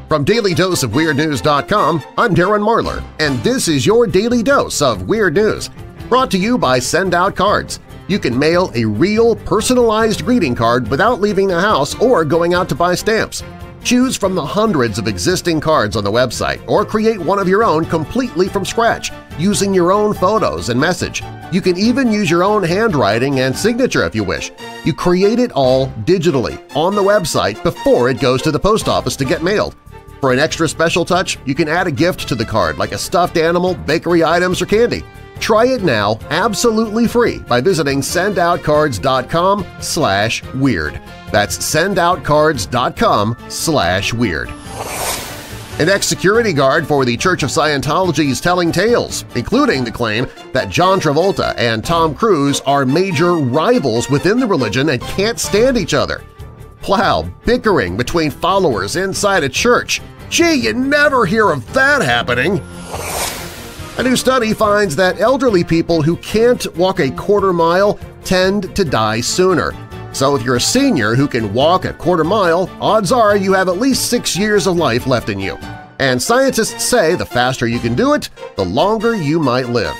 From DailyDoseOfWeirdNews.com, I'm Darren Marlar, and this is your Daily Dose of Weird News, brought to you by Send Out Cards. You can mail a real, personalized greeting card without leaving the house or going out to buy stamps. Choose from the hundreds of existing cards on the website or create one of your own completely from scratch, using your own photos and message. You can even use your own handwriting and signature if you wish. You create it all digitally on the website before it goes to the post office to get mailed. For an extra special touch, you can add a gift to the card like a stuffed animal, bakery items, or candy. Try it now absolutely free by visiting sendoutcards.com/weird. That's sendoutcards.com/weird. An ex-security guard for the Church of Scientology is telling tales, including the claim that John Travolta and Tom Cruise are major rivals within the religion and can't stand each other. Wow, bickering between followers inside a church. Gee, you never hear of that happening! A new study finds that elderly people who can't walk a quarter mile tend to die sooner. So if you're a senior who can walk a quarter mile, odds are you have at least 6 years of life left in you. And scientists say the faster you can do it, the longer you might live.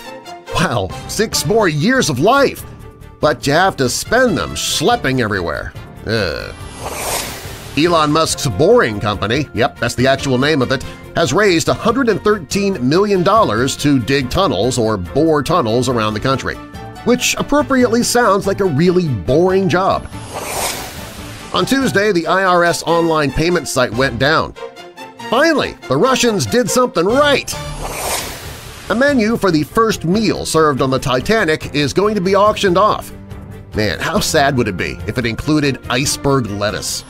Wow, 6 more years of life! But you have to spend them schlepping everywhere. Ugh. Elon Musk's Boring Company, yep, that's the actual name of it, has raised $113 million to dig tunnels or bore tunnels around the country, which appropriately sounds like a really boring job. On Tuesday, the IRS online payment site went down. Finally, the Russians did something right! A menu for the first meal served on the Titanic is going to be auctioned off. Man, how sad would it be if it included iceberg lettuce?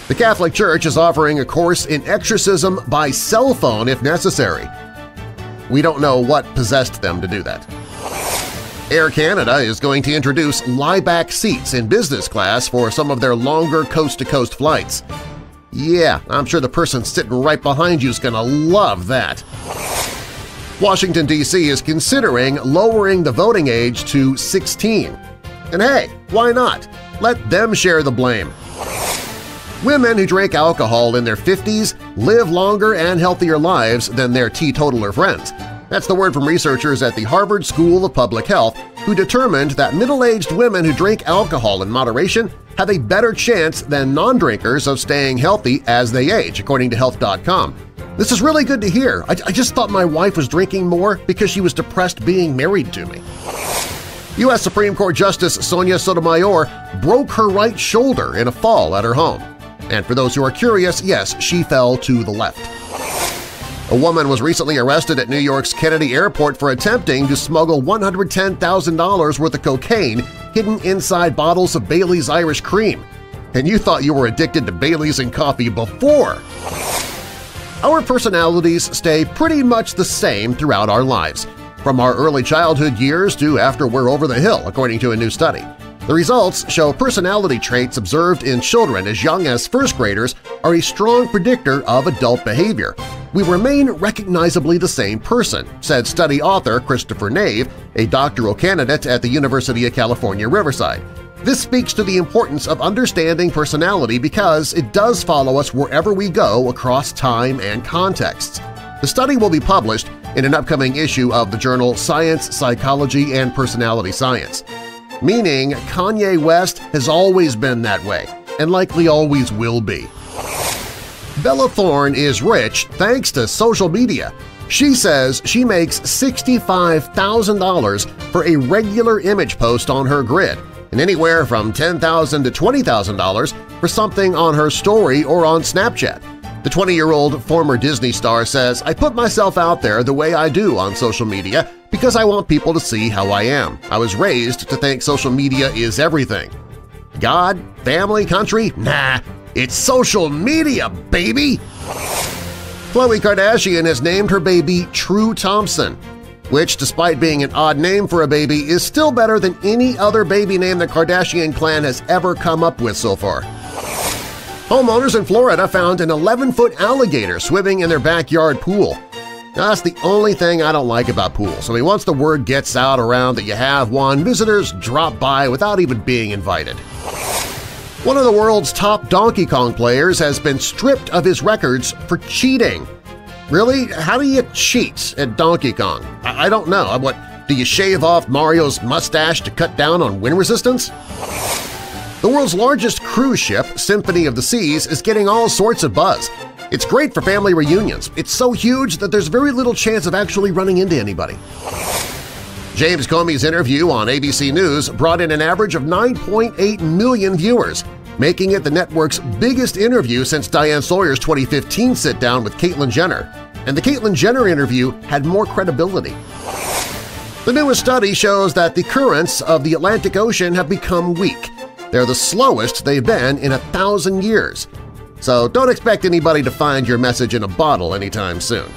The Catholic Church is offering a course in exorcism by cell phone if necessary. We don't know what possessed them to do that. Air Canada is going to introduce lie-back seats in business class for some of their longer coast-to-coast flights. Yeah, I'm sure the person sitting right behind you is going to love that. Washington, D.C. is considering lowering the voting age to 16. And hey, why not? Let them share the blame. Women who drink alcohol in their 50s live longer and healthier lives than their teetotaler friends. That's the word from researchers at the Harvard School of Public Health who determined that middle-aged women who drink alcohol in moderation have a better chance than non-drinkers of staying healthy as they age, according to Health.com. This is really good to hear. I just thought my wife was drinking more because she was depressed being married to me. U.S. Supreme Court Justice Sonia Sotomayor broke her right shoulder in a fall at her home. And for those who are curious, yes, she fell to the left. A woman was recently arrested at New York's Kennedy Airport for attempting to smuggle $110,000 worth of cocaine hidden inside bottles of Bailey's Irish Cream. And you thought you were addicted to Bailey's and coffee before! Our personalities stay pretty much the same throughout our lives, from our early childhood years to after we're over the hill, according to a new study. The results show personality traits observed in children as young as first graders are a strong predictor of adult behavior. We remain recognizably the same person, said study author Christopher Nave, a doctoral candidate at the University of California, Riverside. This speaks to the importance of understanding personality because it does follow us wherever we go across time and contexts. The study will be published in an upcoming issue of the journal Science, Psychology, and Personality Science. Meaning Kanye West has always been that way, and likely always will be. Bella Thorne is rich thanks to social media. She says she makes $65,000 for a regular image post on her grid, and anywhere from $10,000 to $20,000 for something on her story or on Snapchat. The 20-year-old former Disney star says, "I put myself out there the way I do on social media because I want people to see how I am. I was raised to think social media is everything. God, family, country? Nah, it's social media, baby!" Khloe Kardashian has named her baby True Thompson, which, despite being an odd name for a baby, is still better than any other baby name the Kardashian clan has ever come up with so far. Homeowners in Florida found an 11-foot alligator swimming in their backyard pool. Now, that's the only thing I don't like about pools. I mean, once the word gets out around that you have one, visitors drop by without even being invited. One of the world's top Donkey Kong players has been stripped of his records for cheating. Really? How do you cheat at Donkey Kong? I don't know. What, do you shave off Mario's mustache to cut down on wind resistance? The world's largest cruise ship, Symphony of the Seas, is getting all sorts of buzz. It's great for family reunions. It's so huge that there's very little chance of actually running into anybody. James Comey's interview on ABC News brought in an average of 9.8 million viewers, making it the network's biggest interview since Diane Sawyer's 2015 sit-down with Caitlyn Jenner. And the Caitlyn Jenner interview had more credibility. The newest study shows that the currents of the Atlantic Ocean have become weak. They're the slowest they've been in 1,000 years. So don't expect anybody to find your message in a bottle anytime soon.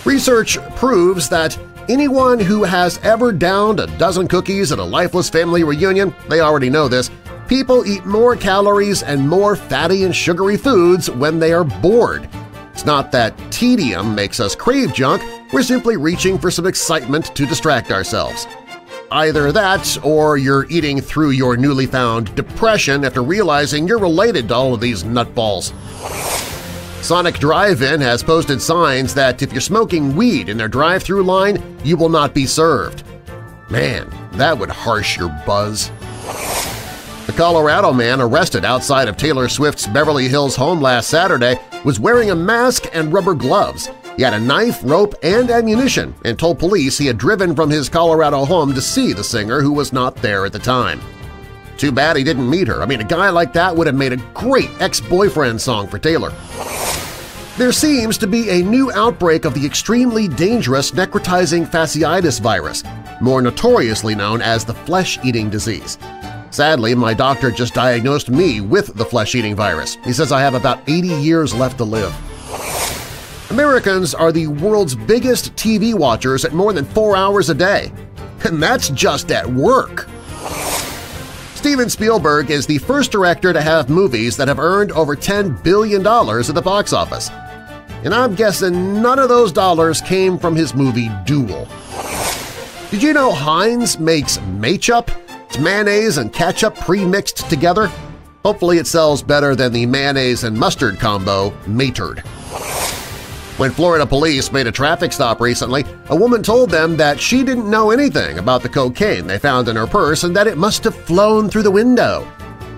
Research proves that anyone who has ever downed a dozen cookies at a lifeless family reunion, they already know this, people eat more calories and more fatty and sugary foods when they are bored. It's not that tedium makes us crave junk, we're simply reaching for some excitement to distract ourselves. Either that or you're eating through your newly found depression after realizing you're related to all of these nutballs. Sonic Drive-In has posted signs that if you're smoking weed in their drive-thru line, you will not be served. Man, that would harsh your buzz. The Colorado man arrested outside of Taylor Swift's Beverly Hills home last Saturday was wearing a mask and rubber gloves. He had a knife, rope, and ammunition and told police he had driven from his Colorado home to see the singer who was not there at the time. Too bad he didn't meet her. I mean, a guy like that would have made a great ex-boyfriend song for Taylor. There seems to be a new outbreak of the extremely dangerous necrotizing fasciitis virus, more notoriously known as the flesh-eating disease. Sadly, my doctor just diagnosed me with the flesh-eating virus. He says I have about 80 years left to live. Americans are the world's biggest TV watchers at more than 4 hours a day. And that's just at work! Steven Spielberg is the first director to have movies that have earned over $10 billion at the box office. And I'm guessing none of those dollars came from his movie Duel. Did you know Heinz makes Matchup? It's mayonnaise and ketchup pre-mixed together. Hopefully it sells better than the mayonnaise and mustard combo Maturd. When Florida police made a traffic stop recently, a woman told them that she didn't know anything about the cocaine they found in her purse and that it must have flown through the window.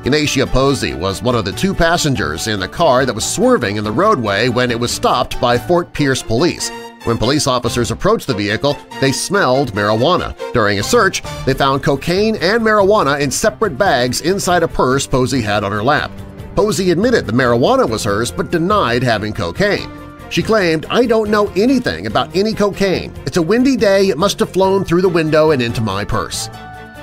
Ignacia Posey was one of the 2 passengers in the car that was swerving in the roadway when it was stopped by Fort Pierce police. When police officers approached the vehicle, they smelled marijuana. During a search, they found cocaine and marijuana in separate bags inside a purse Posey had on her lap. Posey admitted the marijuana was hers but denied having cocaine. She claimed, "I don't know anything about any cocaine. It's a windy day, it must have flown through the window and into my purse."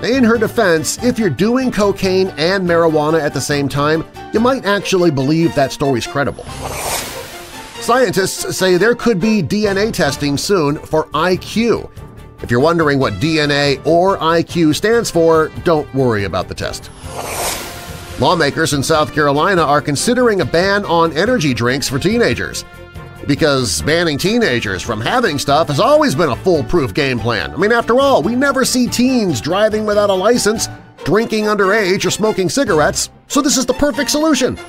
In her defense, if you're doing cocaine and marijuana at the same time, you might actually believe that story's credible. Scientists say there could be DNA testing soon for IQ. If you're wondering what DNA or IQ stands for, don't worry about the test. Lawmakers in South Carolina are considering a ban on energy drinks for teenagers. Because banning teenagers from having stuff has always been a foolproof game plan. I mean, after all, we never see teens driving without a license, drinking underage, or smoking cigarettes, so this is the perfect solution.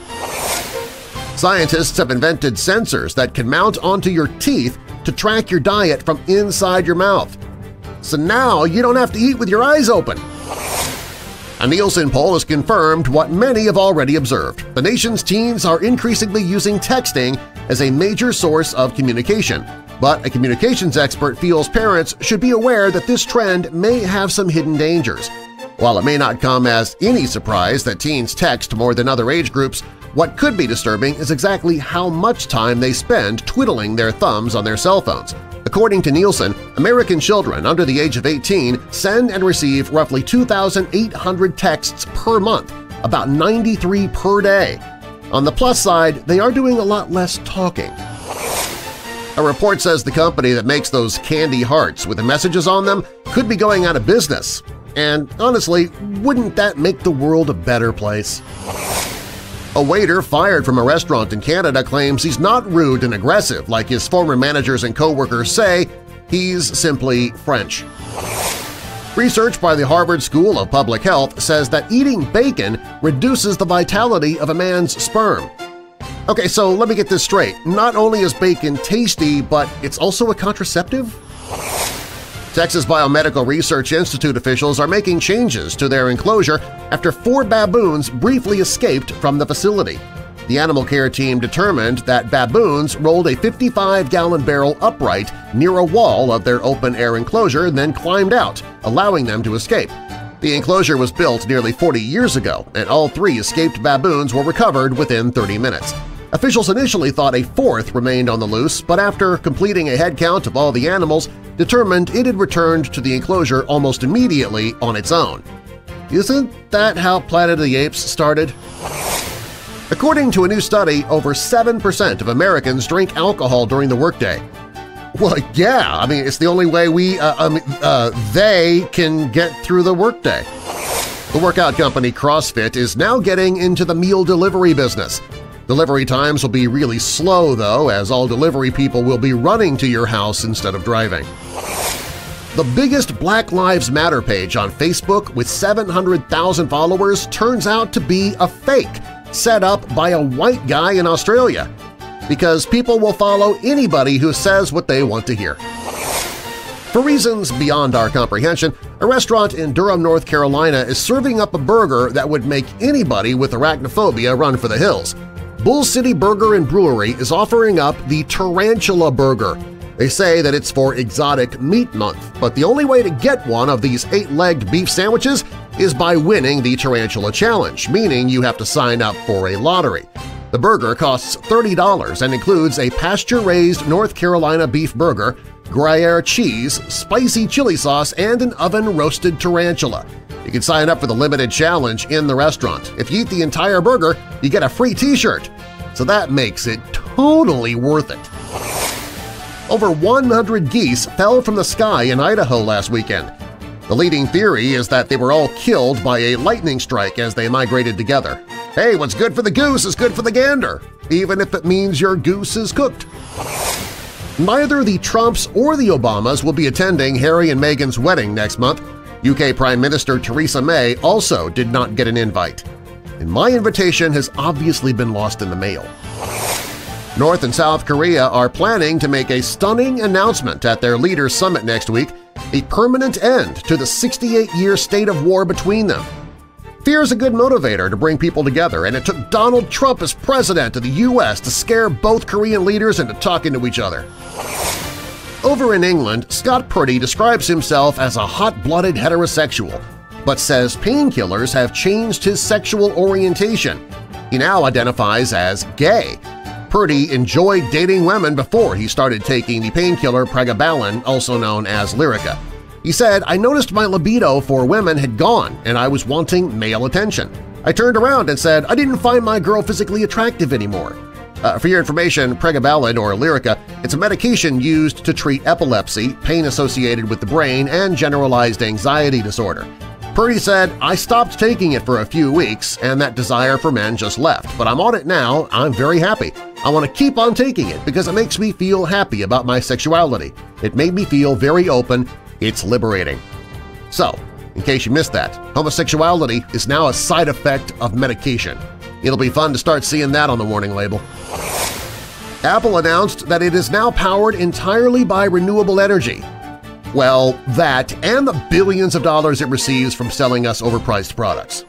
Scientists have invented sensors that can mount onto your teeth to track your diet from inside your mouth. So now you don't have to eat with your eyes open. A Nielsen poll has confirmed what many have already observed. The nation's teens are increasingly using texting as a major source of communication, but a communications expert feels parents should be aware that this trend may have some hidden dangers. While it may not come as any surprise that teens text more than other age groups, what could be disturbing is exactly how much time they spend twiddling their thumbs on their cell phones. According to Nielsen, American children under the age of 18 send and receive roughly 2,800 texts per month, about 93 per day. On the plus side, they are doing a lot less talking. A report says the company that makes those candy hearts with the messages on them could be going out of business. And honestly, wouldn't that make the world a better place? A waiter fired from a restaurant in Canada claims he's not rude and aggressive like his former managers and co-workers say, he's simply French. Research by the Harvard School of Public Health says that eating bacon reduces the vitality of a man's sperm. Okay, so let me get this straight. Not only is bacon tasty, but it's also a contraceptive? Texas Biomedical Research Institute officials are making changes to their enclosure after 4 baboons briefly escaped from the facility. The animal care team determined that baboons rolled a 55-gallon barrel upright near a wall of their open-air enclosure and then climbed out, allowing them to escape. The enclosure was built nearly 40 years ago, and all 3 escaped baboons were recovered within 30 minutes. Officials initially thought a 4th remained on the loose, but after completing a head count of all the animals, determined it had returned to the enclosure almost immediately on its own. Isn't that how Planet of the Apes started? According to a new study, over 7% of Americans drink alcohol during the workday. Well, yeah, I mean, it's the only way they can get through the workday. The workout company CrossFit is now getting into the meal delivery business. Delivery times will be really slow, though, as all delivery people will be running to your house instead of driving. The biggest Black Lives Matter page on Facebook with 700,000 followers turns out to be a fake, set up by a white guy in Australia, because people will follow anybody who says what they want to hear. For reasons beyond our comprehension, a restaurant in Durham, North Carolina is serving up a burger that would make anybody with arachnophobia run for the hills. Bull City Burger and Brewery is offering up the Tarantula Burger. They say that it's for Exotic Meat Month, but the only way to get one of these 8-legged beef sandwiches is by winning the Tarantula Challenge, meaning you have to sign up for a lottery. The burger costs $30 and includes a pasture-raised North Carolina beef burger, Gruyere cheese, spicy chili sauce, and an oven-roasted tarantula. You can sign up for the limited challenge in the restaurant. If you eat the entire burger, you get a free t-shirt. So that makes it totally worth it. Over 100 geese fell from the sky in Idaho last weekend. The leading theory is that they were all killed by a lightning strike as they migrated together. Hey, what's good for the goose is good for the gander, even if it means your goose is cooked. Neither the Trumps or the Obamas will be attending Harry and Meghan's wedding next month. UK Prime Minister Theresa May also did not get an invite. And my invitation has obviously been lost in the mail. North and South Korea are planning to make a stunning announcement at their Leaders Summit next week, a permanent end to the 68-year state of war between them. Fear is a good motivator to bring people together, and it took Donald Trump as president of the U.S. to scare both Korean leaders into talking to each other. Over in England, Scott Purdy describes himself as a hot-blooded heterosexual, but says painkillers have changed his sexual orientation. He now identifies as gay. Purdy enjoyed dating women before he started taking the painkiller pregabalin, also known as Lyrica. He said, "I noticed my libido for women had gone and I was wanting male attention. I turned around and said I didn't find my girl physically attractive anymore." For your information, pregabalin or Lyrica, it's a medication used to treat epilepsy, pain associated with the brain, and generalized anxiety disorder. Purdy said, "I stopped taking it for a few weeks and that desire for men just left, but I'm on it now. I'm very happy. I want to keep on taking it because it makes me feel happy about my sexuality. It made me feel very open. It's liberating." So, in case you missed that, homosexuality is now a side effect of medication. It'll be fun to start seeing that on the warning label. Apple announced that it is now powered entirely by renewable energy. Well, that and the billions of dollars it receives from selling us overpriced products.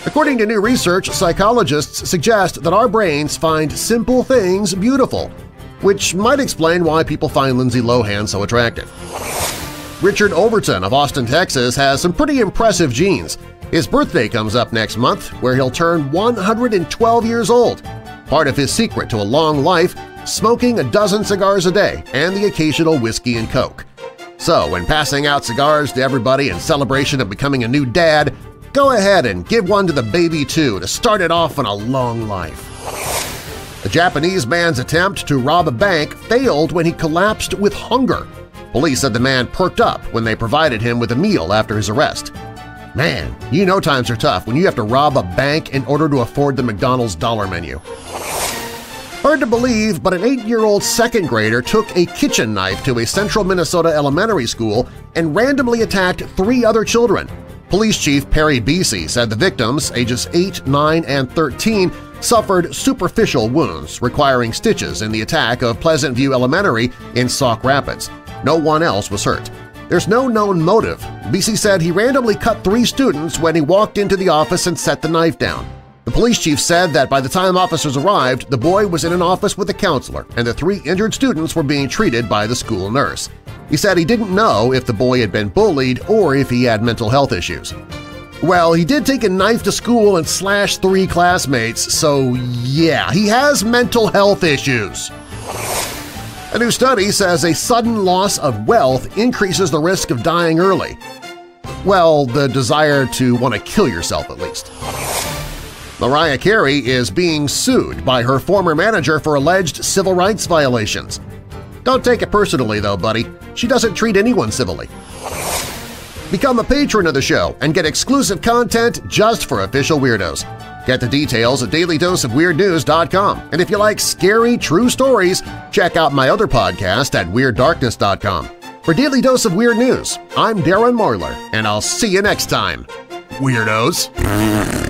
According to new research, psychologists suggest that our brains find simple things beautiful, which might explain why people find Lindsay Lohan so attractive. Richard Overton of Austin, Texas has some pretty impressive genes. His birthday comes up next month, where he'll turn 112 years old. Part of his secret to a long life, smoking a dozen cigars a day and the occasional whiskey and Coke. So when passing out cigars to everybody in celebration of becoming a new dad, go ahead and give one to the baby too to start it off on a long life. A Japanese man's attempt to rob a bank failed when he collapsed with hunger. Police said the man perked up when they provided him with a meal after his arrest. Man, you know times are tough when you have to rob a bank in order to afford the McDonald's dollar menu. Hard to believe, but an 8-year-old second grader took a kitchen knife to a central Minnesota elementary school and randomly attacked 3 other children. Police Chief Perry Beasy said the victims, ages 8, 9, and 13, suffered superficial wounds requiring stitches in the attack of Pleasant View Elementary in Sauk Rapids. No one else was hurt. There's no known motive. Beasy said he randomly cut 3 students when he walked into the office and set the knife down. The police chief said that by the time officers arrived, the boy was in an office with a counselor and the 3 injured students were being treated by the school nurse. He said he didn't know if the boy had been bullied or if he had mental health issues. Well, he did take a knife to school and slash 3 classmates, so yeah, he has mental health issues. A new study says a sudden loss of wealth increases the risk of dying early. Well, the desire to want to kill yourself at least. Mariah Carey is being sued by her former manager for alleged civil rights violations. Don't take it personally though, buddy. She doesn't treat anyone civilly. Become a patron of the show and get exclusive content just for official weirdos. Get the details at dailydoseofweirdnews.com, and if you like scary, true stories, check out my other podcast at WeirdDarkness.com. For Daily Dose of Weird News, I'm Darren Marlar, and I'll see you next time, Weirdos!